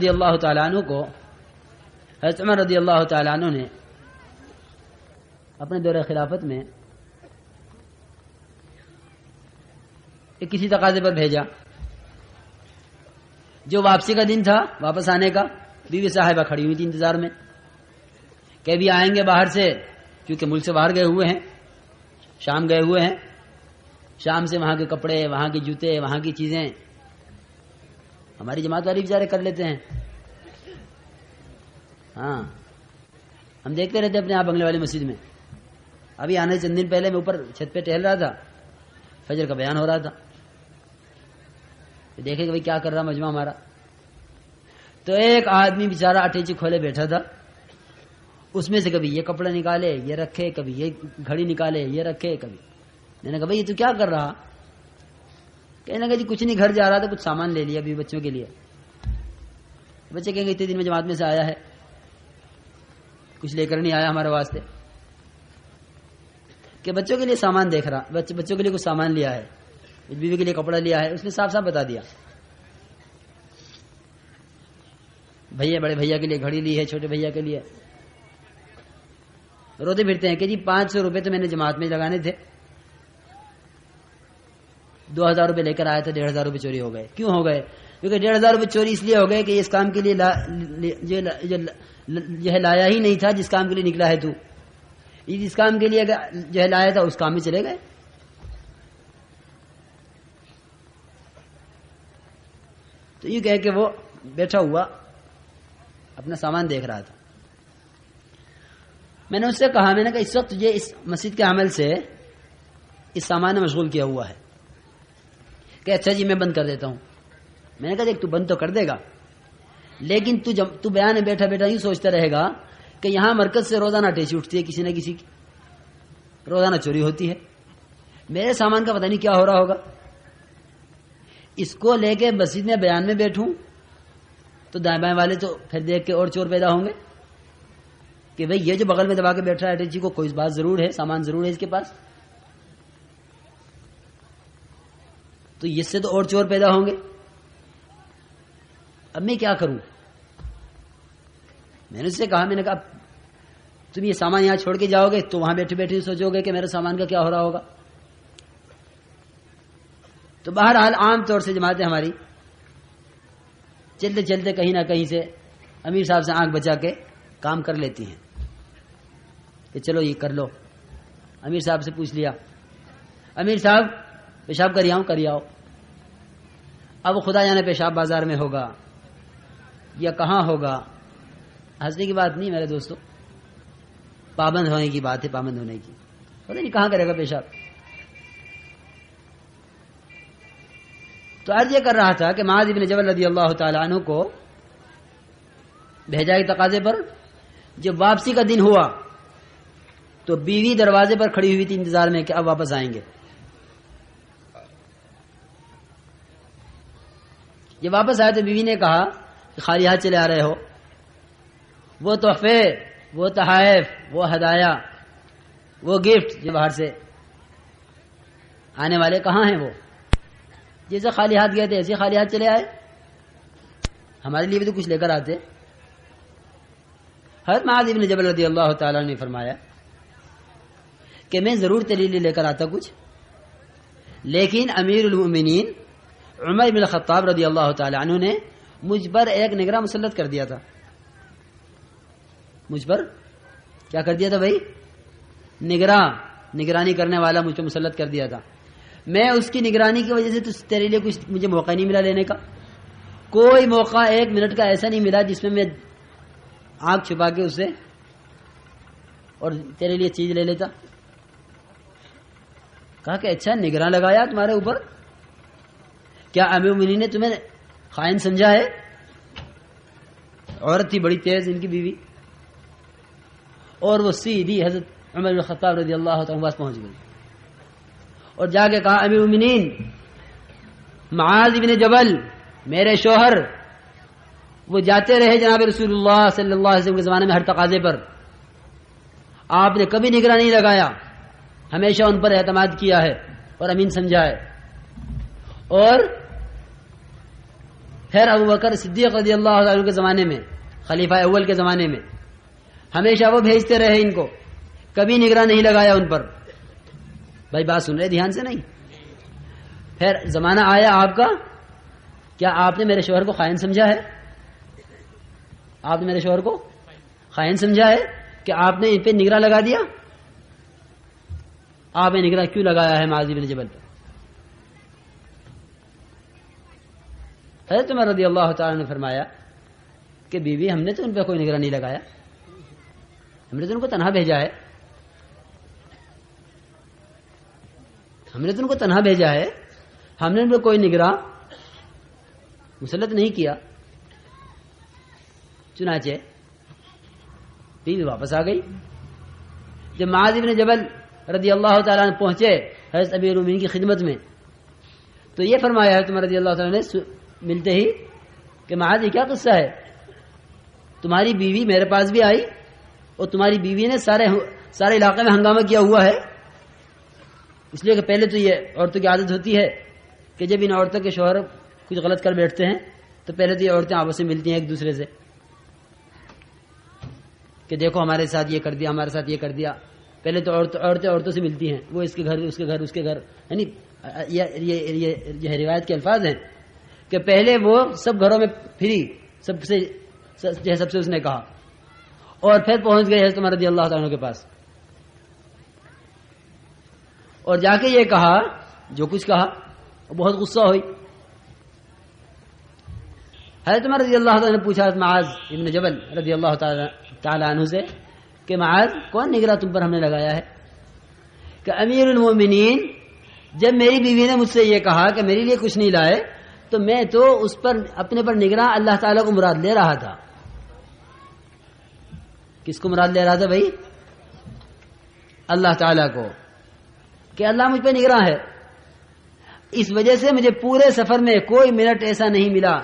رضی اللہ تعالیٰ عنہ کو حضرت عمر رضی اللہ تعالیٰ عنہ نے اپنے دور خلافت میں کسی تقاضے پر بھیجا. جو واپسی کا دن تھا، واپس آنے کا، بیوی صاحبہ کھڑی ہوئی تھی انتظار میں کہ بھی آئیں گے باہر سے، کیونکہ ملک سے باہر گئے ہوئے ہیں، شام گئے ہوئے ہیں. شام سے وہاں کے کپڑے، وہاں کے جوتے، وہاں کی چیزیں ہماری جماعت والی بیچارے کر لیتے ہیں. ہاں، ہم دیکھتے رہتے اپنے آپ بنگلے والی مسجد میں. ابھی آنے چند دن پہلے میں اوپر چھت پہ ٹہل رہا تھا، فجر کا بیان ہو رہا تھا، دیکھے کہ بھائی کیا کر رہا مجمع ہمارا. تو ایک آدمی بیچارہ اٹیچی کھولے بیٹھا تھا، اس میں سے کبھی یہ کپڑے نکالے یہ رکھے، کبھی یہ گھڑی نکالے یہ رکھے. کبھی میں نے کہا بھائی یہ تو کیا کر رہا؟ کہنے لگا جی کچھ نہیں، گھر جا رہا تھا، کچھ سامان لے لیا ابھی بچوں کے لیے. بچے کہیں گے اتنے دن میں جماعت میں سے آیا ہے، کچھ لے کر نہیں آیا ہمارے واسطے. کہ بچوں کے لیے سامان دیکھ رہا، بچوں کے لیے کچھ سامان لیا ہے، بیوی کے لیے کپڑا لیا ہے. اس نے صاف صاف بتا دیا. بھیا بڑے بھیا کے لیے گھڑی لی ہے، چھوٹے بھیا کے لیے. روتے پھرتے ہیں کہ جی 500 روپے تو میں نے جماعت میں لگانے تھے، 2000 روپے لے کر آیا تھا، 1500 روپے چوری ہو گئے. کیوں ہو گئے؟ کیونکہ 1500 روپے چوری اس لیے ہو گئے کہ اس کام کے لیے جو ہے لایا ہی نہیں تھا جس کام کے لیے نکلا ہے تو. جس کام کے لیے جو ہے لایا تھا اس کام میں چلے گئے. تو یہ کہہ کہ وہ بیٹھا ہوا اپنا سامان دیکھ رہا تھا. میں نے اس سے کہا، میں نے کہا اس وقت تجھے اس مسجد کے عمل سے اس سامان میں مشغول کیا ہوا ہے. کہ اچھا جی میں بند کر دیتا ہوں. میں نے کہا دیکھ تو بند تو کر دے گا، لیکن تو بیان میں بیٹھا بیٹھا ہی سوچتا رہے گا کہ یہاں مرکز سے روزانہ ٹیچی اٹھتی ہے کسی نہ کسی کی، روزانہ چوری ہوتی ہے، میرے سامان کا پتہ نہیں کیا ہو رہا ہوگا. اس کو لے کے مسجد میں بیان میں بیٹھوں تو دائیں بائیں والے تو پھر دیکھ کے اور چور پیدا ہوں گے کہ بھئی یہ جو بغل میں دبا کے بیٹھ رہا ہے ٹیچی کو، کوئی بات ضرور ہے، سامان ضرور ہے اس کے پاس. تو اس سے تو اور چور پیدا ہوں گے. اب میں کیا کروں؟ میں نے اس سے کہا، میں نے کہا تم یہ سامان یہاں چھوڑ کے جاؤ گے تو وہاں بیٹھے بیٹھے سوچو گے کہ میرے سامان کا کیا ہو رہا ہوگا. تو بہرحال عام طور سے جماعتیں ہماری چلتے چلتے کہیں نہ کہیں سے امیر صاحب سے آنکھ بچا کے کام کر لیتی ہیں کہ چلو یہ کر لو. امیر صاحب سے پوچھ لیا، امیر صاحب پیشاب کر آؤ. اب خدا جانے پیشاب بازار میں ہوگا یا کہاں ہوگا. ہنسنے کی بات نہیں میرے دوستوں، پابند ہونے کی بات ہے، پابند ہونے کی. پتہ نہیں کہاں کرے گا پیشاب. تو عرض یہ کر رہا تھا کہ معاذ ابن جبل رضی اللہ تعالی عنہ کو بھیجا ایک تقاضے پر. جب واپسی کا دن ہوا تو بیوی دروازے پر کھڑی ہوئی تھی انتظار میں کہ اب واپس آئیں گے. جب واپس آئے تو بیوی نے کہا کہ خالی ہاتھ چلے آ رہے ہو، وہ تحفے، وہ تحائف، وہ ہدایہ، وہ گفٹ جو باہر سے آنے والے کہاں ہیں؟ وہ جیسے خالی ہاتھ گئے تھے ایسے خالی ہاتھ چلے آئے. ہمارے لیے بھی تو کچھ لے کر آتے. حضرت معاذ ابن جبل رضی اللہ تعالیٰ نے فرمایا کہ میں ضرور تیرے لیے لے کر آتا کچھ، لیکن امیر المؤمنین عمر بن الخطاب رضی اللہ تعالی عنہ نے مجھ پر ایک نگراں مسلط کر دیا تھا. مجھ پر کیا کر دیا تھا بھائی؟ نگرانی کرنے والا مجھ پہ مسلط کر دیا تھا. میں اس کی نگرانی کی وجہ سے تو تیرے لیے کچھ مجھے موقع نہیں ملا لینے کا. کوئی موقع 1 منٹ کا ایسا نہیں ملا جس میں آنکھ چھپا کے اسے اور تیرے لیے چیز لے لیتا. کہا کہ اچھا نگراں لگایا تمہارے اوپر؟ کیا امیر المؤمنین نے تمہیں خائن سمجھا ہے؟ عورت تھی بڑی تیز ان کی بیوی، اور وہ سیدھی حضرت عمر بن الخطاب رضی اللہ عنہ پاس پہنچ گئی اور جا کے کہا امیر المؤمنین معاذ بن جبل میرے شوہر وہ جاتے رہے جناب رسول اللہ صلی اللہ علیہ وسلم کے زمانے میں ہر تقاضے پر، آپ نے کبھی نگراں نہیں لگایا، ہمیشہ ان پر اعتماد کیا ہے اور امین سمجھا ہے. اور پھر ابو بکر صدیق رضی اللہ عنہ کے زمانے میں، خلیفہ اول کے زمانے میں ہمیشہ وہ بھیجتے رہے ان کو، کبھی نگراں نہیں لگایا ان پر. بھائی بات سن رہے دھیان سے نہیں؟ پھر زمانہ آیا آپ کا، کیا آپ نے میرے شوہر کو خائن سمجھا ہے؟ آپ نے میرے شوہر کو خائن سمجھا ہے کہ آپ نے ان پہ نگراں لگا دیا؟ آپ نے نگراں کیوں لگایا ہے معاذ بن جبل پہ؟ حضرت عمر رضی اللہ تعالیٰ نے فرمایا کہ بیوی ہم نے تو ان پہ کوئی نگراں نہیں لگایا، ہم نے تو ان کو تنہا بھیجا ہے، ہم نے تو ان کو تنہا بھیجا ہے، ہم نے ان پہ کوئی نگراں مسلط نہیں کیا. چنانچہ بیوی واپس آ گئی. جب معاذ بن جبل رضی اللہ تعالیٰ عنہ پہنچے حضرت امیر المومنین کی خدمت میں تو یہ فرمایا حضرت عمر رضی اللہ تعالیٰ نے ملتے ہی کہ معاذ یہ کیا قصہ ہے؟ تمہاری بیوی میرے پاس بھی آئی اور تمہاری بیوی نے سارے علاقے میں ہنگامہ کیا ہوا ہے. اس لیے کہ پہلے تو یہ عورتوں کی عادت ہوتی ہے کہ جب ان عورتوں کے شوہر کچھ غلط کر بیٹھتے ہیں تو پہلے تو یہ عورتیں آپس میں ملتی ہیں ایک دوسرے سے کہ دیکھو ہمارے ساتھ یہ کر دیا، ہمارے ساتھ یہ کر دیا. پہلے تو عورتیں عورتوں سے ملتی ہیں، وہ اس کے گھر اس کے گھر اس کے گھر، یعنی یہ روایت کے الفاظ ہیں کہ پہلے وہ سب گھروں میں پھری سب سے اس نے کہا اور پھر پہنچ گئے حضرت عمر رضی اللہ تعالیٰ کے پاس اور جا کے یہ کہا جو کچھ کہا. بہت غصہ ہوئی. حضرت عمر رضی اللہ تعالیٰ نے پوچھا معاذ ابن جبل رضی اللہ تعالیٰ عنہ سے کہ معاذ کون نگراں تم پر ہم نے لگایا ہے؟ کہ امیر المومنین جب میری بیوی نے مجھ سے یہ کہا کہ میرے لیے کچھ نہیں لائے تو میں تو اس پر اپنے پر نگراں اللہ تعالیٰ کو مراد لے رہا تھا. کس کو مراد لے رہا تھا بھائی؟ اللہ تعالیٰ کو، کہ اللہ مجھ پہ نگراں ہے. اس وجہ سے مجھے پورے سفر میں کوئی منٹ ایسا نہیں ملا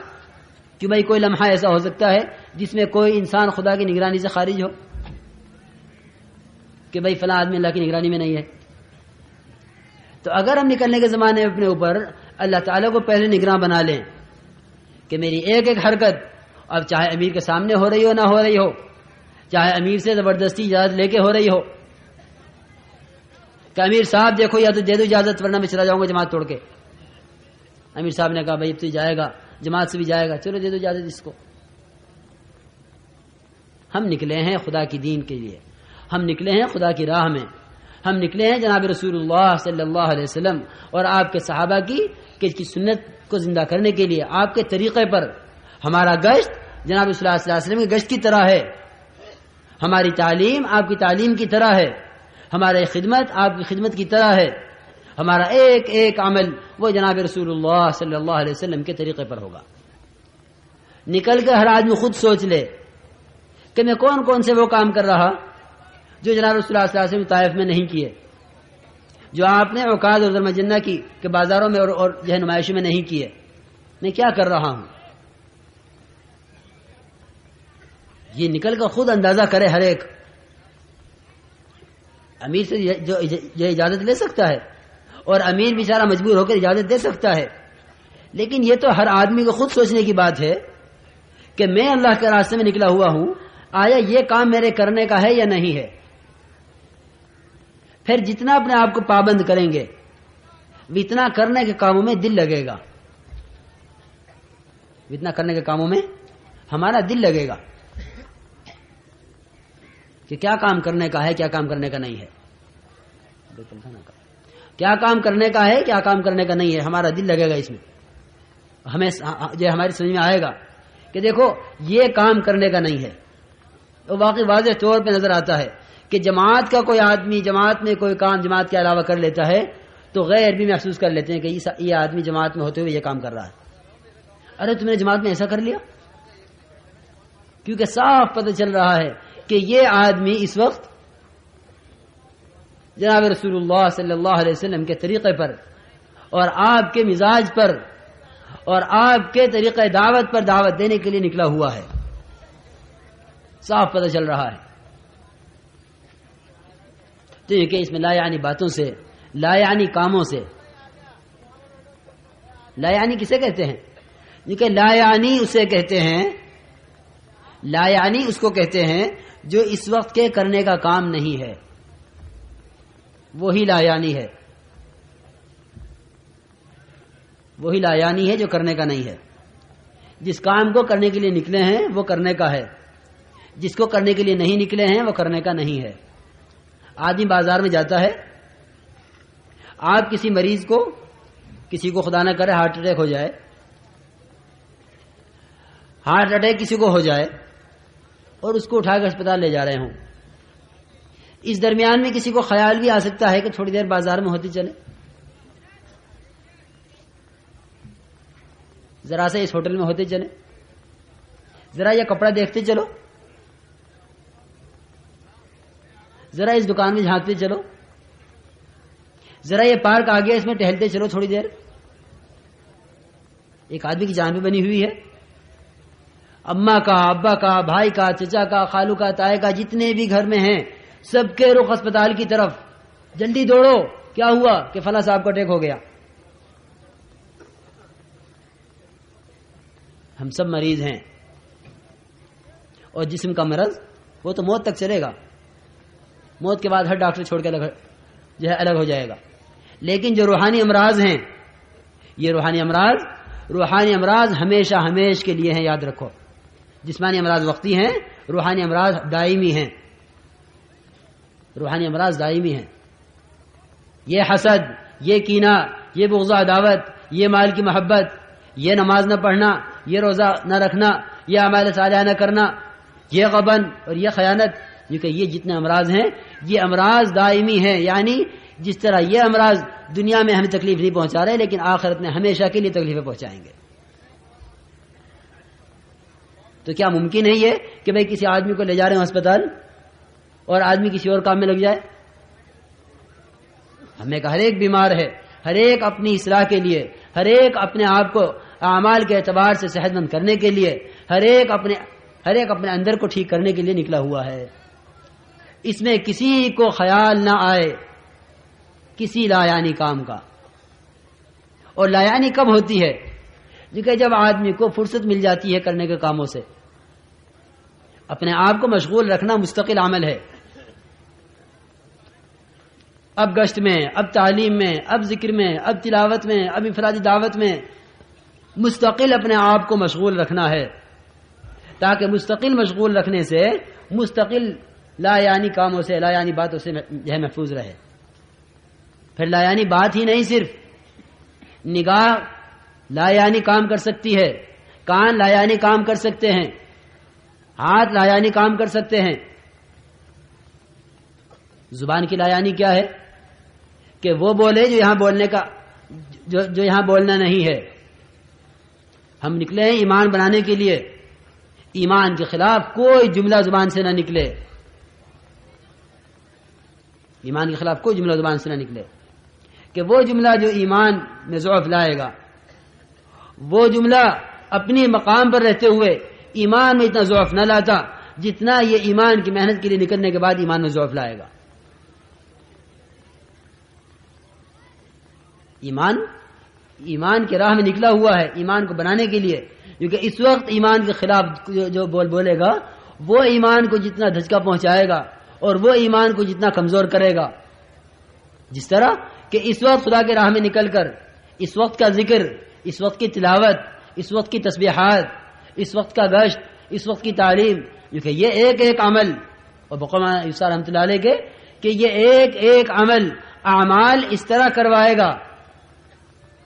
کہ بھائی کوئی لمحہ ایسا ہو سکتا ہے جس میں کوئی انسان خدا کی نگرانی سے خارج ہو کہ بھائی فلاں آدمی اللہ کی نگرانی میں نہیں ہے. تو اگر ہم نکلنے کے زمانے میں اپنے اوپر اللہ تعالیٰ کو پہلے نگراں بنا لیں کہ میری ایک ایک حرکت اب چاہے امیر کے سامنے ہو رہی ہو نہ ہو رہی ہو، چاہے امیر سے زبردستی اجازت لے کے ہو رہی ہو کہ امیر صاحب دیکھو یا تو دے دو اجازت ورنہ میں چلا جاؤں گا جماعت توڑ کے. امیر صاحب نے کہا بھائی اب تو جائے گا جماعت سے بھی جائے گا، چلو دے دو اجازت اس کو. ہم نکلے ہیں خدا کی دین کے لیے، ہم نکلے ہیں خدا کی راہ میں، ہم نکلے ہیں جناب رسول اللہ صلی اللہ علیہ وسلم اور آپ کے صحابہ کی سنت کو زندہ کرنے کے لیے. آپ کے طریقے پر ہمارا گشت جناب رسول اللہ صلی اللہ علیہ وسلم کے گشت کی طرح ہے، ہماری تعلیم آپ کی تعلیم کی طرح ہے، ہماری خدمت آپ کی خدمت کی طرح ہے، ہمارا ایک ایک عمل وہ جناب رسول اللہ صلی اللہ علیہ وسلم کے طریقے پر ہوگا. نکل کر ہر آدمی خود سوچ لے کہ میں کون کون سے وہ کام کر رہا جو جناب رسول اللہ صلی اللہ علیہ وسلم طائف میں نہیں کیے، جو آپ نے عکاظ اور ذوالمجنہ کی کہ بازاروں میں اور جو ہے نمائشوں میں نہیں کیے. میں کیا کر رہا ہوں یہ نکل کر خود اندازہ کرے ہر ایک. امیر سے جو اجازت لے سکتا ہے اور امیر بیچارہ مجبور ہو کر اجازت دے سکتا ہے، لیکن یہ تو ہر آدمی کو خود سوچنے کی بات ہے کہ میں اللہ کے راستے میں نکلا ہوا ہوں، آیا یہ کام میرے کرنے کا ہے یا نہیں ہے. پھر جتنا اپنے آپ کو پابند کریں گے اتنا کرنے کے کاموں میں دل لگے گا، اتنا کرنے کے کاموں میں ہمارا دل لگے گا کہ کیا کام کرنے کا ہے کیا کام کرنے کا نہیں ہے، کیا کام کرنے کا ہے کیا کام کرنے کا نہیں ہے. ہمارا دل لگے گا اس میں، ہمیں جو ہماری سمجھ میں آئے گا کہ دیکھو یہ کام کرنے کا نہیں ہے. تو واقعی واضح طور پہ نظر آتا ہے کہ جماعت کا کوئی آدمی جماعت میں کوئی کام جماعت کے علاوہ کر لیتا ہے تو غیر بھی محسوس کر لیتے ہیں کہ یہ آدمی جماعت میں ہوتے ہوئے یہ کام کر رہا ہے. ارے تم نے جماعت میں ایسا کر لیا، کیونکہ صاف پتہ چل رہا ہے کہ یہ آدمی اس وقت جناب رسول اللہ صلی اللہ علیہ وسلم کے طریقے پر اور آپ کے مزاج پر اور آپ کے طریقہ دعوت پر دعوت دینے کے لیے نکلا ہوا ہے. صاف پتہ چل رہا ہے. تو یہ کہ اس میں لا یعنی باتوں سے، لا یعنی کاموں سے، لا یعنی کسے کہتے ہیں؟ کیونکہ لا یعنی اسے کہتے ہیں، لا یعنی اس کو کہتے ہیں جو اس وقت کے کرنے کا کام نہیں ہے، وہی لا یعنی ہے، وہی لا یعنی ہے جو کرنے کا نہیں ہے۔ جس کام کو کرنے کے لیے نکلے ہیں وہ کرنے کا ہے، جس کو کرنے کے لیے نہیں نکلے ہیں وہ کرنے کا نہیں ہے۔ آدمی بازار میں جاتا ہے، آپ کسی مریض کو، کسی کو خدا نہ کرے ہارٹ اٹیک ہو جائے، ہارٹ اٹیک کسی کو ہو جائے اور اس کو اٹھا کر اسپتال لے جا رہے ہوں، اس درمیان میں کسی کو خیال بھی آ سکتا ہے کہ تھوڑی دیر بازار میں ہوتی چلے، ذرا سے اس ہوٹل میں ہوتے چلے، ذرا یہ کپڑا دیکھتے چلو، ذرا اس دکان میں جھانکتے چلو، ذرا یہ پارک آ گیا اس میں ٹہلتے چلو تھوڑی دیر۔ ایک آدمی کی جان بھی بنی ہوئی ہے، اماں کا، ابا کا، بھائی کا، چچا کا، خالو کا، تائے کا، جتنے بھی گھر میں ہیں سب کے رخ اسپتال کی طرف، جلدی دوڑو، کیا ہوا کہ فلاں صاحب کو اٹیک ہو گیا۔ ہم سب مریض ہیں، اور جسم کا مرض وہ تو موت تک چلے گا، موت کے بعد ہر ڈاکٹر چھوڑ کے الگ ہو جائے گا، لیکن جو روحانی امراض ہیں، یہ روحانی امراض ہمیشہ ہمیش کے لیے ہیں، یاد رکھو۔ جسمانی امراض وقتی ہیں، روحانی امراض دائمی ہیں، روحانی امراض دائمی ہیں۔ یہ حسد، یہ کینہ، یہ بغض و عداوت، یہ مال کی محبت، یہ نماز نہ پڑھنا، یہ روزہ نہ رکھنا، یہ اعمال صالحہ نہ کرنا، یہ غبن اور یہ خیانت، کیونکہ یہ جتنے امراض ہیں یہ امراض دائمی ہیں، یعنی جس طرح یہ امراض دنیا میں ہمیں تکلیف نہیں پہنچا رہے لیکن آخرت میں ہمیشہ کے لیے تکلیفیں پہنچائیں گے۔ تو کیا ممکن ہے یہ کہ بھئی کسی آدمی کو لے جا رہے ہیں اسپتال اور آدمی کسی اور کام میں لگ جائے؟ ہمیں ہر ایک بیمار ہے، ہر ایک اپنی اصلاح کے لیے، ہر ایک اپنے آپ کو اعمال کے اعتبار سے صحت مند کرنے کے لیے، ہر ایک اپنے اندر کو ٹھیک کرنے کے لیے نکلا ہوا ہے۔ اس میں کسی کو خیال نہ آئے کسی لا یعنی کام کا۔ اور لا یعنی کب ہوتی ہے؟ کہ جب آدمی کو فرصت مل جاتی ہے کرنے کے کاموں سے۔ اپنے آپ کو مشغول رکھنا مستقل عمل ہے۔ اب گشت میں، اب تعلیم میں، اب ذکر میں، اب تلاوت میں، اب انفرادی دعوت میں مستقل اپنے آپ کو مشغول رکھنا ہے، تاکہ مستقل مشغول رکھنے سے مستقل لا یعنی کاموں سے، لا یعنی باتوں سے جو ہے محفوظ رہے۔ پھر لا یعنی بات ہی نہیں، صرف نگاہ لا یعنی کام کر سکتی ہے، کان لا یعنی کام کر سکتے ہیں، ہاتھ لا یعنی کام کر سکتے ہیں۔ زبان کی لا یعنی کیا ہے؟ کہ وہ بولے جو یہاں بولنے کا جو یہاں بولنا نہیں ہے۔ ہم نکلے ہیں ایمان بنانے کے لیے، ایمان کے خلاف کوئی جملہ زبان سے نہ نکلے، ایمان کے خلاف کوئی جملہ زبان سے نہ نکلے، کہ وہ جملہ جو ایمان میں ضعف لائے گا، وہ جملہ اپنی مقام پر رہتے ہوئے ایمان میں اتنا ضعف نہ لاتا جتنا یہ ایمان کی محنت کے لیے نکلنے کے بعد ایمان میں ضعف لائے گا۔ ایمان کے راہ میں نکلا ہوا ہے ایمان کو بنانے کے لیے، کیونکہ اس وقت ایمان کے خلاف جو بولے گا وہ ایمان کو جتنا دھچکا پہنچائے گا اور وہ ایمان کو جتنا کمزور کرے گا۔ جس طرح کہ اس وقت خدا کے راہ میں نکل کر اس وقت کا ذکر، اس وقت کی تلاوت، اس وقت کی تسبیحات، اس وقت کا گشت، اس وقت کی تعلیم، کیونکہ یہ ایک ایک عمل، اور بقوما یوسف رحمۃ اللہ علیہ کے کہ یہ ایک ایک عمل اعمال اس طرح کروائے گا،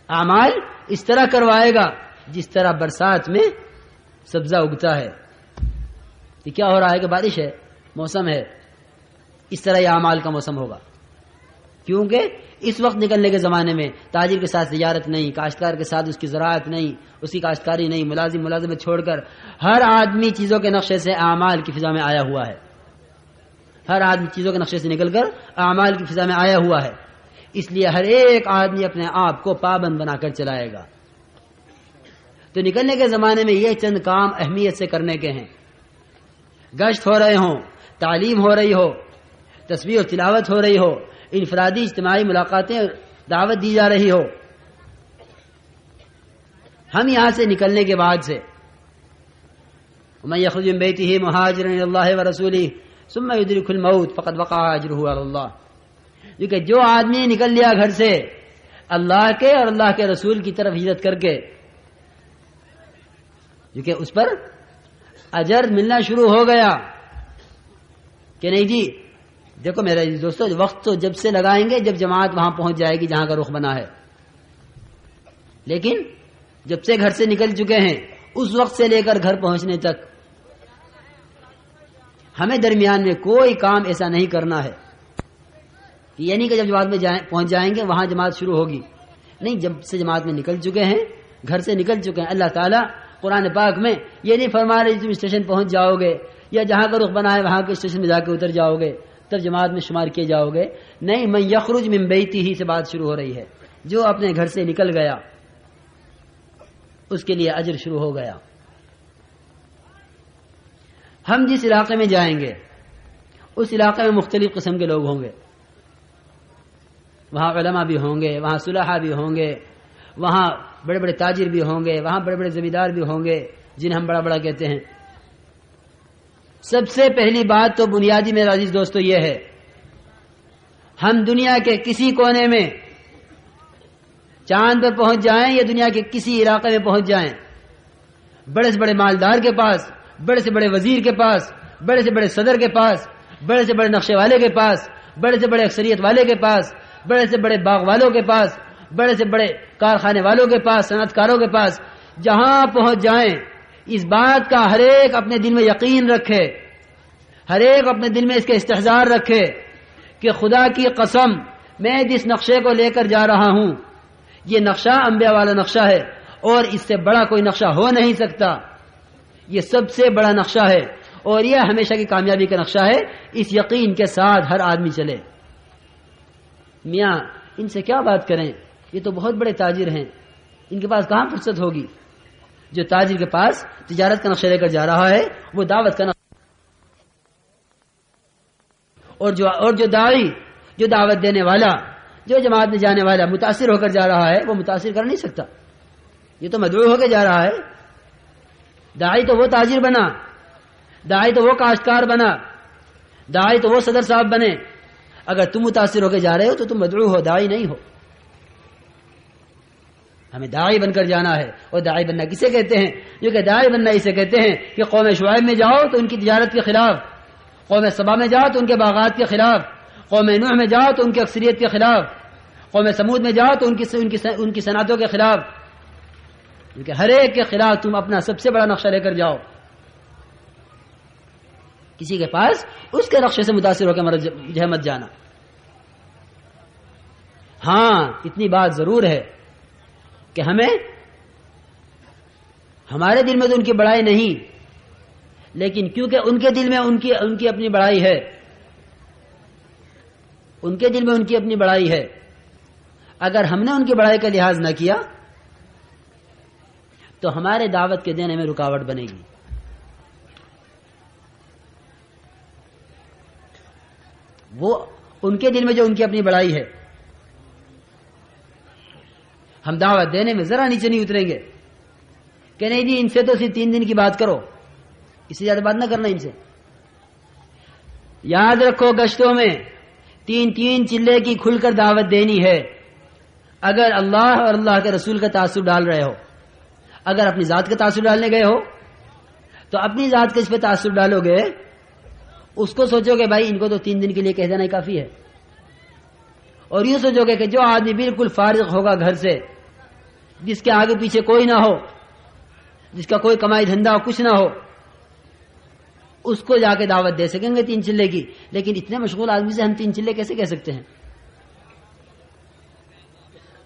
اعمال اس طرح کروائے گا جس طرح برسات میں سبزہ اگتا ہے۔ یہ کیا ہو رہا ہے کہ بارش ہے، موسم ہے، اس طرح یہ اعمال کا موسم ہوگا، کیونکہ اس وقت نکلنے کے زمانے میں تاجر کے ساتھ تجارت نہیں، کاشتکار کے ساتھ اس کی زراعت نہیں، اس کی کاشتکاری نہیں، ملازمت چھوڑ کر ہر آدمی چیزوں کے نقشے سے اعمال کی فضا میں آیا ہوا ہے، ہر آدمی چیزوں کے نقشے سے نکل کر اعمال کی فضا میں آیا ہوا ہے۔ اس لیے ہر ایک آدمی اپنے آپ کو پابند بنا کر چلائے گا۔ تو نکلنے کے زمانے میں یہ چند کام اہمیت سے کرنے کے ہیں، گشت ہو رہے ہوں، تعلیم ہو رہی ہو، تسبیح و تلاوت ہو رہی ہو، انفرادی اجتماعی ملاقاتیں، دعوت دی جا رہی ہو، ہم یہاں سے نکلنے کے بعد سے ومن یخرج من بیتہ مہاجرا الی اللہ ورسولہ ثم یدرکہ الموت فقد وقع اجرہ علی اللہ، کیونکہ جو آدمی نکل لیا گھر سے اللہ کے اور اللہ کے رسول کی طرف ہجرت کر کے، کیونکہ اس پر اجر ملنا شروع ہو گیا کہ نہیں جی دیکھو میرے دوستو، وقت تو جب سے لگائیں گے جب جماعت وہاں پہنچ جائے گی جہاں کا رخ بنا ہے، لیکن جب سے گھر سے نکل چکے ہیں اس وقت سے لے کر گھر پہنچنے تک ہمیں درمیان میں کوئی کام ایسا نہیں کرنا ہے کہ یعنی کہ جب جماعت میں پہنچ جائیں گے وہاں جماعت شروع ہوگی، نہیں، جب سے جماعت میں نکل چکے ہیں، گھر سے نکل چکے ہیں۔ اللہ تعالیٰ قرآن پاک میں یہ نہیں فرما رہے تم اسٹیشن پہنچ جاؤ گے یا جہاں کا رخ بنا ہے وہاں کے اسٹیشن میں جا کے اتر جاؤ گے تب جماعت میں شمار کیے جاؤ گے، نہیں، من یخرج من بیتہ سے بات شروع ہو رہی ہے، جو اپنے گھر سے نکل گیا اس کے لیے اجر شروع ہو گیا۔ ہم جس علاقے میں جائیں گے اس علاقے میں مختلف قسم کے لوگ ہوں گے، وہاں علماء بھی ہوں گے، وہاں صلحاء بھی ہوں گے، وہاں بڑے بڑے تاجر بھی ہوں گے، وہاں بڑے بڑے زمیندار بھی ہوں گے جنہیں ہم بڑا بڑا کہتے ہیں۔ سب سے پہلی بات تو بنیادی میرے عزیز دوستو یہ ہے، ہم دنیا کے کسی کونے میں چاند پر پہنچ جائیں یا دنیا کے کسی علاقے میں پہنچ جائیں، بڑے سے بڑے مالدار کے پاس، بڑے سے بڑے وزیر کے پاس، بڑے سے بڑے صدر کے پاس، بڑے سے بڑے نقشے والے کے پاس، بڑے سے بڑے اکثریت والے کے پاس، بڑے سے بڑے باغ والوں کے پاس، بڑے سے بڑے کارخانے والوں کے پاس، صنعت کاروں کے پاس، جہاں پہنچ جائیں اس بات کا ہر ایک اپنے دل میں یقین رکھے، ہر ایک اپنے دل میں اس کے استحضار رکھے کہ خدا کی قسم میں جس نقشے کو لے کر جا رہا ہوں یہ نقشہ انبیاء والا نقشہ ہے اور اس سے بڑا کوئی نقشہ ہو نہیں سکتا، یہ سب سے بڑا نقشہ ہے اور یہ ہمیشہ کی کامیابی کا نقشہ ہے۔ اس یقین کے ساتھ ہر آدمی چلے۔ میاں ان سے کیا بات کریں، یہ تو بہت بڑے تاجر ہیں، ان کے پاس کہاں فرصت ہوگی؟ جو تاجر کے پاس تجارت کا نقشہ لے کر جا رہا ہے وہ دعوت کا نقشہ، اور جو داعی، جو دعوت دینے والا، جو جماعت میں جانے والا متاثر ہو کر جا رہا ہے وہ متاثر کر نہیں سکتا، یہ تو مدعو ہو کے جا رہا ہے۔ داعی تو وہ تاجر بنا، داعی تو وہ کاشتکار بنا، داعی تو وہ صدر صاحب بنے، اگر تم متاثر ہو کے جا رہے ہو تو تم مدعو ہو، داعی نہیں ہو۔ ہمیں داعی بن کر جانا ہے، اور داعی بننا کسے کہتے ہیں؟ جو کہ داعی بننا اسے کہتے ہیں کہ قوم شعیب میں جاؤ تو ان کی تجارت کے خلاف، قوم سبا میں جاؤ تو ان کے باغات کے خلاف، قوم نوح میں جاؤ تو ان کی اکثریت کے خلاف، قوم سمود میں جاؤ تو ان کی صنعتوں کے خلاف، کیونکہ ہر ایک کے خلاف تم اپنا سب سے بڑا نقشہ لے کر جاؤ۔ کسی کے پاس اس کے نقشے سے متاثر ہو کے مت جانا۔ ہاں اتنی بات ضرور ہے کہ ہمارے دل میں تو ان کی بڑائی نہیں، لیکن کیونکہ ان کے دل میں ان کی اپنی بڑائی ہے، ان کے دل میں ان کی اپنی بڑائی ہے، اگر ہم نے ان کی بڑائی کا لحاظ نہ کیا تو ہمارے دعوت کے دینے میں رکاوٹ بنے گی۔ وہ ان کے دل میں جو ان کی اپنی بڑائی ہے، ہم دعوت دینے میں ذرا نیچے نہیں اتریں گے کہ نہیں جی ان سے تو صرف 3 دن کی بات کرو، اس سے زیادہ بات نہ کرنا ان سے۔ یاد رکھو گشتوں میں 3 چلے کی کھل کر دعوت دینی ہے۔ اگر اللہ اور اللہ کے رسول کا تعصب ڈال رہے ہو، اگر اپنی ذات کا تعصب ڈالنے گئے ہو تو اپنی ذات کے اس پہ تعصب ڈالو گے، اس کو سوچو کہ بھائی ان کو تو 3 دن کے لیے کہہ دینا ہی کافی ہے، اور یوں سوچو گے کہ جو آدمی بالکل فارغ ہوگا گھر سے، جس کے آگے پیچھے کوئی نہ ہو، جس کا کوئی کمائی دھندا ہو، کچھ نہ ہو، اس کو جا کے دعوت دے سکیں گے 3 چلے کی، لیکن اتنے مشغول آدمی سے ہم 3 چلے کیسے کہہ سکتے ہیں؟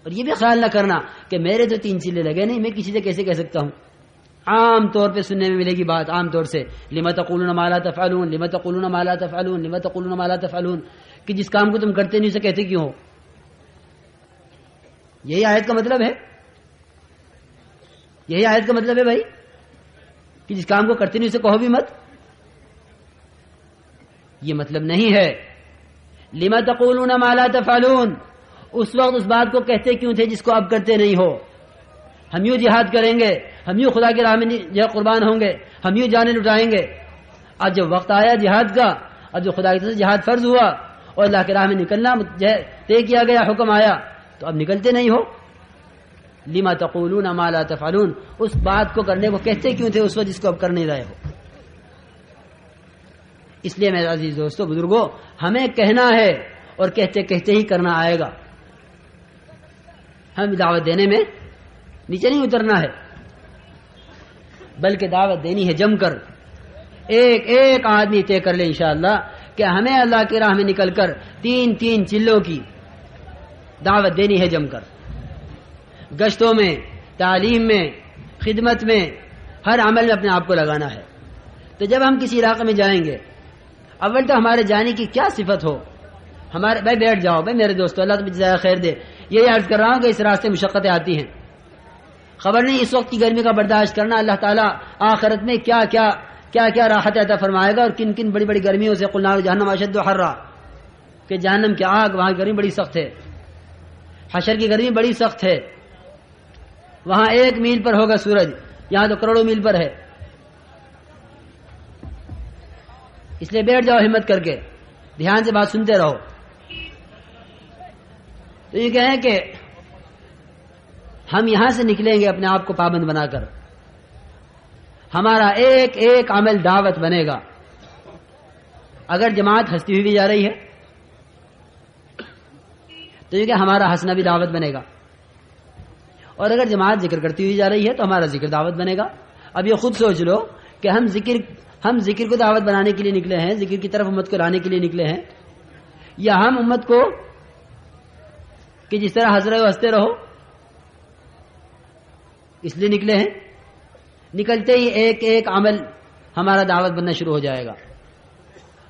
اور یہ بھی خیال نہ کرنا کہ میرے تو 3 چلے لگے نہیں، میں کسی سے کیسے کہہ سکتا ہوں۔ عام طور پہ سننے میں ملے گی بات، عام طور سے لِمَ تَقُولُونَ مَا لَا تَفْعَلُونَ لِمَ تَقُولُونَ مَا لَا تَفْعَلُونَ لِمَ تَقُولُونَ مَا لَا تَفْعَلُونَ، کہ جس کام کو تم کرتے نہیں اسے کہتے کیوں ہو؟ یہی آیت کا مطلب ہے، یہی آیت کا مطلب ہے بھائی کہ جس کام کو کرتے نہیں اسے کہو بھی مت، یہ مطلب نہیں ہے۔ لِمَ تَقُولُونَ مَا لَا تَفْعَلُونَ، اس وقت اس بات کو کہتے کیوں تھے جس کو اب کرتے نہیں ہو؟ ہم یوں جہاد کریں گے، ہم یوں خدا کی راہ میں جو قربان ہوں گے، ہم یوں جانیں لٹائیں گے. اب جب وقت آیا جہاد کا، اب جو خدا کی طرف سے جہاد فرض ہوا اور اللہ کی راہ میں نکلنا طے کیا گیا، حکم آیا، تو اب نکلتے نہیں ہو. لما تقولون ما لا تفعلون، اس بات کو کرنے کو کہتے کیوں تھے اس وقت جس کو اب کر نہیں رہے ہو. اس لیے میرے عزیز دوستو بزرگوں، ہمیں کہنا ہے اور کہتے کہتے ہی کرنا آئے گا. ہم دعوت دینے میں نیچے نہیں اترنا ہے، بلکہ دعوت دینی ہے جم کر. ایک ایک آدمی طے کر لے انشاءاللہ کہ ہمیں اللہ کی راہ میں نکل کر 3 چلوں کی دعوت دینی ہے جم کر. گشتوں میں، تعلیم میں، خدمت میں، ہر عمل میں اپنے آپ کو لگانا ہے. تو جب ہم کسی علاقے میں جائیں گے، اول تو ہمارے جانے کی کیا صفت ہو. ہمارے بھائی بیٹھ جاؤ بھائی میرے دوستو، اللہ تمہیں جزائے خیر دے. یہی عرض کر رہا ہوں کہ اس راستے مشقتیں آتی ہیں، خبر نہیں اس وقت کی گرمی کا برداشت کرنا اللہ تعالیٰ آخرت میں کیا کیا راحت عطا فرمائے گا، اور کن کن بڑی بڑی گرمیوں سے. قل نار جہنم اشد حرا، کہ جہنم کی آگ وہاں کی گرمی بڑی سخت ہے. حشر کی گرمی بڑی سخت ہے، وہاں 1 میل پر ہوگا سورج، یہاں تو کروڑوں میل پر ہے. اس لیے بیٹھ جاؤ ہمت کر کے، دھیان سے بات سنتے رہو. تو یہ کہیں کہ ہم یہاں سے نکلیں گے اپنے آپ کو پابند بنا کر، ہمارا ایک ایک عمل دعوت بنے گا. اگر جماعت ہنستی ہوئی بھی جا رہی ہے تو یہ کہ ہمارا ہنسنا بھی دعوت بنے گا، اور اگر جماعت ذکر کرتی ہوئی جا رہی ہے تو ہمارا ذکر دعوت بنے گا. اب یہ خود سوچ لو کہ ہم ذکر کو دعوت بنانے کے لیے نکلے ہیں، ذکر کی طرف امت کو لانے کے لیے نکلے ہیں، یا ہم امت کو کہ جس طرح ہنس رہے ہو ہنستے رہو اس لیے نکلے ہیں. نکلتے ہی ایک ایک عمل ہمارا دعوت بننا شروع ہو جائے گا.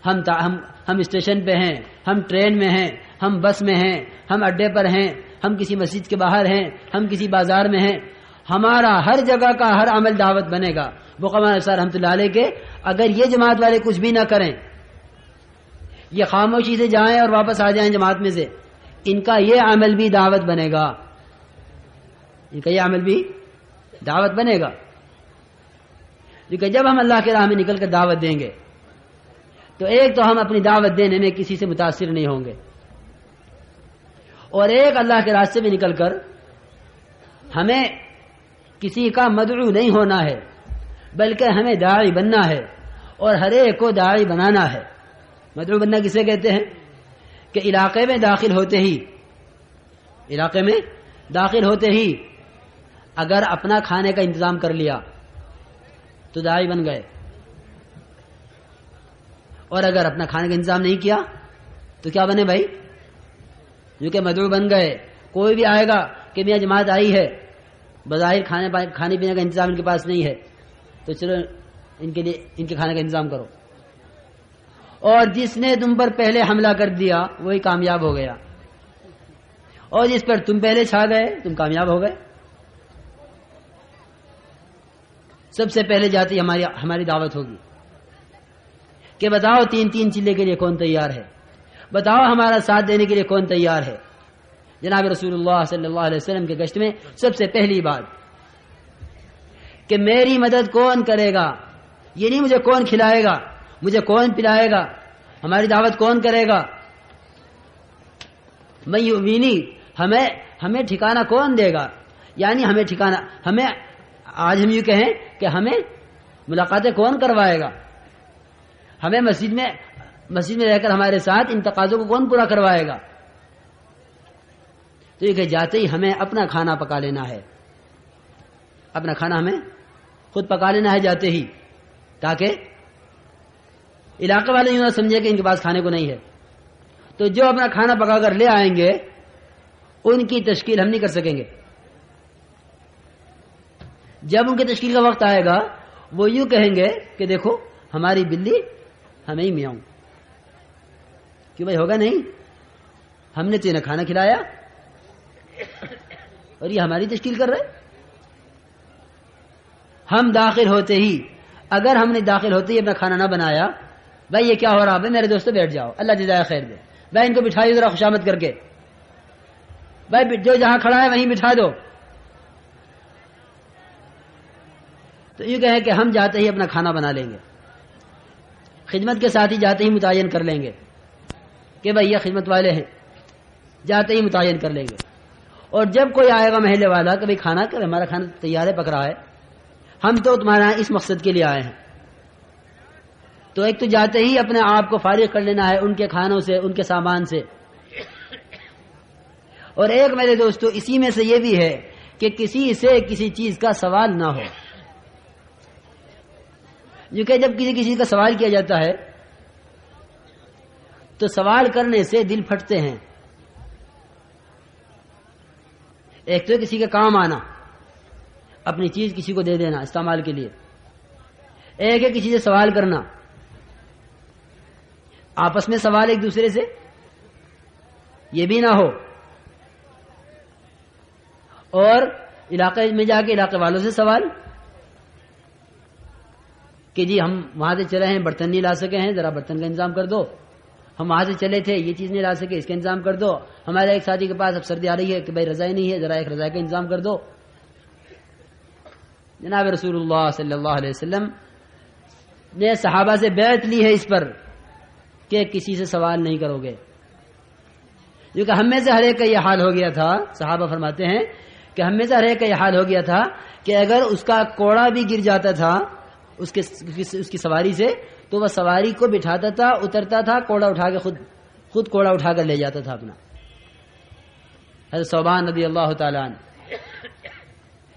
ہم اسٹیشن پہ ہیں، ہم ٹرین میں ہیں، ہم بس میں ہیں، ہم اڈے پر ہیں، ہم کسی مسجد کے باہر ہیں، ہم کسی بازار میں ہیں، ہمارا ہر جگہ کا ہر عمل دعوت بنے گا. بقمان صاحب رحمۃ اللہ علیہ کے اگر یہ جماعت والے کچھ بھی نہ کریں، یہ خاموشی سے جائیں اور واپس آ جائیں جماعت میں سے، ان کا یہ عمل بھی دعوت بنے گا، ان کا یہ عمل بھی دعوت بنے گا. کیونکہ جب ہم اللہ کی راہ میں نکل کر دعوت دیں گے تو ایک تو ہم اپنی دعوت دینے میں کسی سے متاثر نہیں ہوں گے، اور ایک اللہ کے راستے میں نکل کر ہمیں کسی کا مدعو نہیں ہونا ہے، بلکہ ہمیں داعی بننا ہے اور ہر ایک کو داعی بنانا ہے. مدعو بننا کسے کہتے ہیں؟ کہ علاقے میں داخل ہوتے ہی اگر اپنا کھانے کا انتظام کر لیا تو داعی بن گئے، اور اگر اپنا کھانے کا انتظام نہیں کیا تو کیا بنے بھائی؟ جو کہ مدعو بن گئے. کوئی بھی آئے گا کہ میاں جماعت آئی ہے، بظاہر کھانے پینے کا انتظام ان کے پاس نہیں ہے، تو چلو ان کے کھانے کا انتظام کرو. اور جس نے تم پر پہلے حملہ کر دیا وہی کامیاب ہو گیا، اور جس پر تم پہلے چھا گئے تم کامیاب ہو گئے. سب سے پہلے جاتی ہماری دعوت ہوگی کہ بتاؤ 3 چلے کے لیے کون تیار ہے، بتاؤ ہمارا ساتھ دینے کے لیے کون تیار ہے. جناب رسول اللہ صلی اللہ علیہ وسلم کے گشت میں سب سے پہلی بات کہ میری مدد کون کرے گا، یہ نہیں مجھے کون کھلائے گا، مجھے کون پلائے گا، ہماری دعوت کون کرے گا. میں یؤمنی، ہمیں ٹھکانہ کون دے گا، یعنی ہمیں آج ہم یوں کہیں کہ ہمیں ملاقاتیں کون کروائے گا، ہمیں مسجد میں رہ کر ہمارے ساتھ ان تقاضوں کو کون پورا کروائے گا. تو یہ کہ جاتے ہی ہمیں اپنا کھانا پکا لینا ہے، اپنا کھانا ہمیں خود پکا لینا ہے جاتے ہی، تاکہ علاقے والے یوں نہ سمجھے کہ ان کے پاس کھانے کو نہیں ہے. تو جو اپنا کھانا پکا کر لے آئیں گے ان کی تشکیل ہم نہیں کر سکیں گے. جب ان کی تشکیل کا وقت آئے گا وہ یوں کہیں گے کہ دیکھو ہماری بلی ہمیں ہی میاؤں، کیوں بھائی ہوگا نہیں، ہم نے تو انہیں کھانا کھلایا اور یہ ہماری تشکیل کر رہے. ہم داخل ہوتے ہی اگر ہم نے داخل ہوتے ہی اپنا کھانا نہ بنایا، بھائی یہ کیا ہو رہا ہے، میرے دوستو بیٹھ جاؤ اللہ جزائے خیر دے، بھائی ان کو بٹھائیے ذرا خوشامد کر کے، بھائی جو جہاں کھڑا ہے وہیں بٹھا دو. تو یہ کہے کہ ہم جاتے ہی اپنا کھانا بنا لیں گے، خدمت کے ساتھ ہی جاتے ہی متعین کر لیں گے کہ بھائی یہ خدمت والے ہیں، جاتے ہی متعین کر لیں گے. اور جب کوئی آئے گا محلے والا کہ بھائی کھانا کر، ہمارا کھانا تیار ہے، پک رہا ہے، ہم تو تمہارا اس مقصد کے لیے آئے ہیں، تو ایک تو جاتے ہی اپنے آپ کو فارغ کر لینا ہے ان کے کھانوں سے، ان کے سامان سے. اور ایک میرے دوستو اسی میں سے یہ بھی ہے کہ کسی سے کسی چیز کا سوال نہ ہو. جو کہ جب کسی چیز کا سوال کیا جاتا ہے تو سوال کرنے سے دل پھٹتے ہیں. ایک تو کسی کے کام آنا، اپنی چیز کسی کو دے دینا استعمال کے لیے، ایک ہے کسی سے سوال کرنا، آپس میں سوال ایک دوسرے سے یہ بھی نہ ہو، اور علاقے میں جا کے علاقے والوں سے سوال کہ جی ہم وہاں سے چلے ہیں، برتن نہیں لا سکے ہیں، ذرا برتن کا انتظام کر دو، ہم وہاں سے چلے تھے یہ چیز نہیں لا سکے، اس کا انتظام کر دو، ہمارے ایک ساتھی کے پاس اب سردی آ رہی ہے کہ بھائی رضائی نہیں ہے، ذرا ایک رضائی کا انتظام کر دو. جناب رسول اللہ صلی اللہ علیہ وسلم نے صحابہ سے بیعت لی ہے اس پر کہ کسی سے سوال نہیں کرو گے، کیونکہ ہم میں سے ہر ایک کا یہ حال ہو گیا تھا. صحابہ فرماتے ہیں کہ ہم میں سے ہر ایک کا یہ حال ہو گیا تھا کہ اگر اس کا کوڑا بھی گر جاتا تھا اس کی سواری سے تو وہ سواری کو بٹھاتا تھا، اترتا تھا، کوڑا اٹھا کے خود کوڑا اٹھا کر لے جاتا تھا اپنا. حضرت ثوبان رضی اللہ تعالیٰ عنہ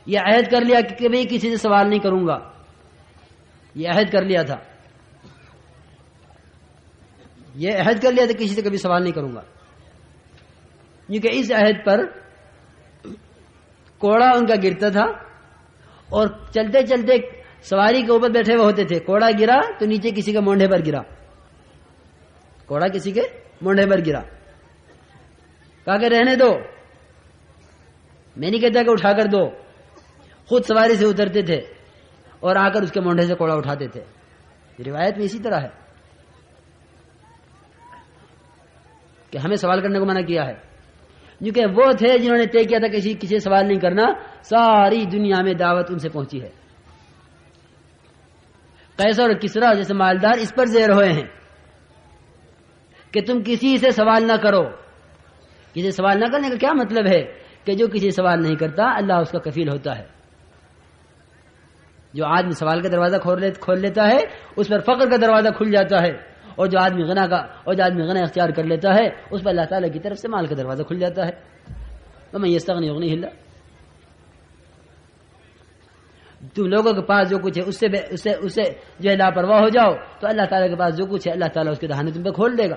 یہ عہد کر لیا کہ بھئی کسی سے سوال نہیں کروں گا، یہ عہد کر لیا تھا، یہ عہد کر لیا تھا کسی سے کبھی سوال نہیں کروں گا، کیونکہ اس عہد پر کوڑا ان کا گرتا تھا اور چلتے چلتے سواری کے اوپر بیٹھے ہوئے ہوتے تھے، کوڑا گرا تو نیچے کسی کے مونڈے پر گرا، کوڑا کسی کے مونڈے پر گرا، کہا کہ رہنے دو، میں نہیں کہتا کہ اٹھا کر دو، خود سواری سے اترتے تھے اور آ کر اس کے مونڈے سے کوڑا اٹھاتے تھے. روایت میں اسی طرح ہے کہ ہمیں سوال کرنے کو منع کیا ہے، کیونکہ وہ تھے جنہوں نے طے کیا تھا کسی سے سوال نہیں کرنا. ساری دنیا میں دعوت ان سے پہنچی ہے. قیصر اور کسریٰ جیسے مالدار اس پر زیر ہوئے ہیں کہ تم کسی سے سوال نہ کرو. کسی سے سوال نہ کرنے کا کیا مطلب ہے کہ جو کسی سے سوال نہیں کرتا اللہ اس کا کفیل ہوتا ہے. جو آدمی سوال کا دروازہ کھول لیتا ہے اس پر فقر کا دروازہ کھل جاتا ہے، اور جو آدمی غنا اختیار کر لیتا ہے اس پر اللہ تعالیٰ کی طرف سے مال کا دروازہ کھل جاتا ہے. وَمَن يَسْتَغْنِ يُغْنِهِ اللَّهُ. تم لوگوں کے پاس جو کچھ ہے اس سے جو ہے لاپرواہ ہو جاؤ تو اللہ تعالیٰ کے پاس جو کچھ ہے اللہ تعالیٰ اس کے دہانے تم پہ کھول دے گا.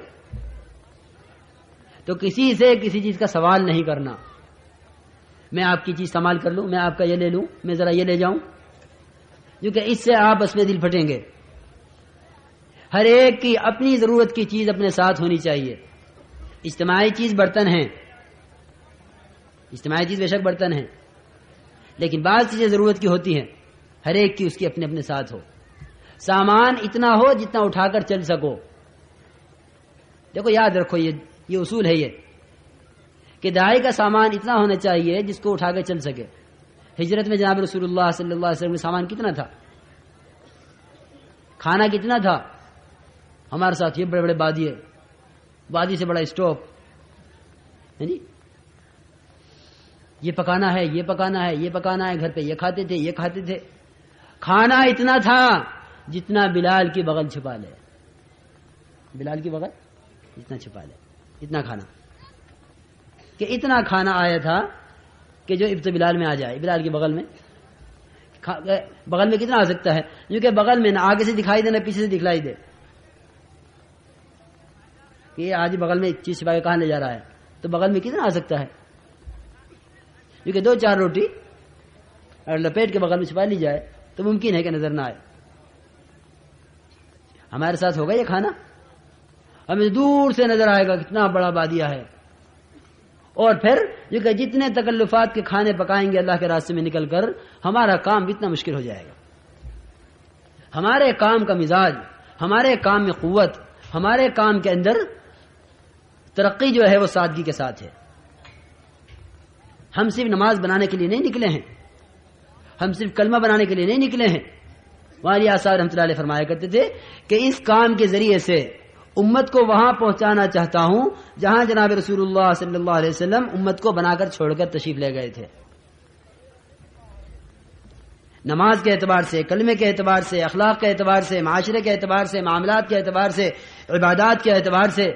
تو کسی سے کسی چیز کا سوال نہیں کرنا. میں آپ کی چیز استعمال کر لوں، میں آپ کا یہ لے لوں، میں ذرا یہ لے جاؤں، کیونکہ اس سے آپس میں دل پھٹیں گے. ہر ایک کی اپنی ضرورت کی چیز اپنے ساتھ ہونی چاہیے. اجتماعی چیز برتن ہیں، اجتماعی چیز بے شک برتن ہیں، لیکن بعض چیزیں ضرورت کی ہوتی ہیں، ہر ایک کی اس کی اپنے اپنے ساتھ ہو. سامان اتنا ہو جتنا اٹھا کر چل سکو. دیکھو یاد رکھو یہ اصول ہے یہ کہ داعی کا سامان اتنا ہونا چاہیے جس کو اٹھا کے چل سکے. ہجرت میں جناب رسول اللہ صلی اللہ علیہ وسلم کا سامان کتنا تھا، کھانا کتنا تھا. ہمارے ساتھ یہ بڑے بڑے بادی سے بڑا اسٹوپ، یہ پکانا ہے، یہ پکانا ہے، یہ پکانا ہے، گھر پہ یہ کھاتے تھے، یہ کھاتے تھے. کھانا اتنا تھا جتنا بلال کی بغل چھپا لے، بلال کی بغل جتنا چھپا لے، اتنا کھانا. کہ اتنا کھانا آیا تھا کہ جو ابت بلال میں آ جائے، بلال کی بغل میں کتنا آ سکتا ہے، کیونکہ بغل میں نہ آگے سے دکھائی دے نہ پیچھے سے دکھلائی دے کہ یہ آج بغل میں چیز چھپا کے کہاں لے جا رہا ہے، تو بغل میں کتنا آ سکتا ہے. کیونکہ 2-4 روٹی اور لپیٹ کے بغل میں چھپا لی جائے تو ممکن ہے کہ نظر نہ آئے. ہمارے ساتھ ہوگا یہ کھانا، ہمیں دور سے نظر آئے گا کتنا بڑا بادیہ ہے. اور پھر یہ کہ جتنے تکلفات کے کھانے پکائیں گے اللہ کے راستے میں نکل کر ہمارا کام اتنا مشکل ہو جائے گا. ہمارے کام کا مزاج، ہمارے کام میں قوت، ہمارے کام کے اندر ترقی جو ہے وہ سادگی کے ساتھ ہے. ہم صرف نماز بنانے کے لیے نہیں نکلے ہیں، ہم صرف کلمہ بنانے کے لیے نہیں نکلے ہیں. والی آثار رحمۃ اللہ علیہ فرمایا کرتے تھے کہ اس کام کے ذریعے سے امت کو وہاں پہنچانا چاہتا ہوں جہاں جناب رسول اللہ صلی اللہ علیہ وسلم امت کو بنا کر چھوڑ کر تشریف لے گئے تھے. نماز کے اعتبار سے، کلمے کے اعتبار سے، اخلاق کے اعتبار سے، معاشرے کے اعتبار سے، معاملات کے اعتبار سے، عبادات کے اعتبار سے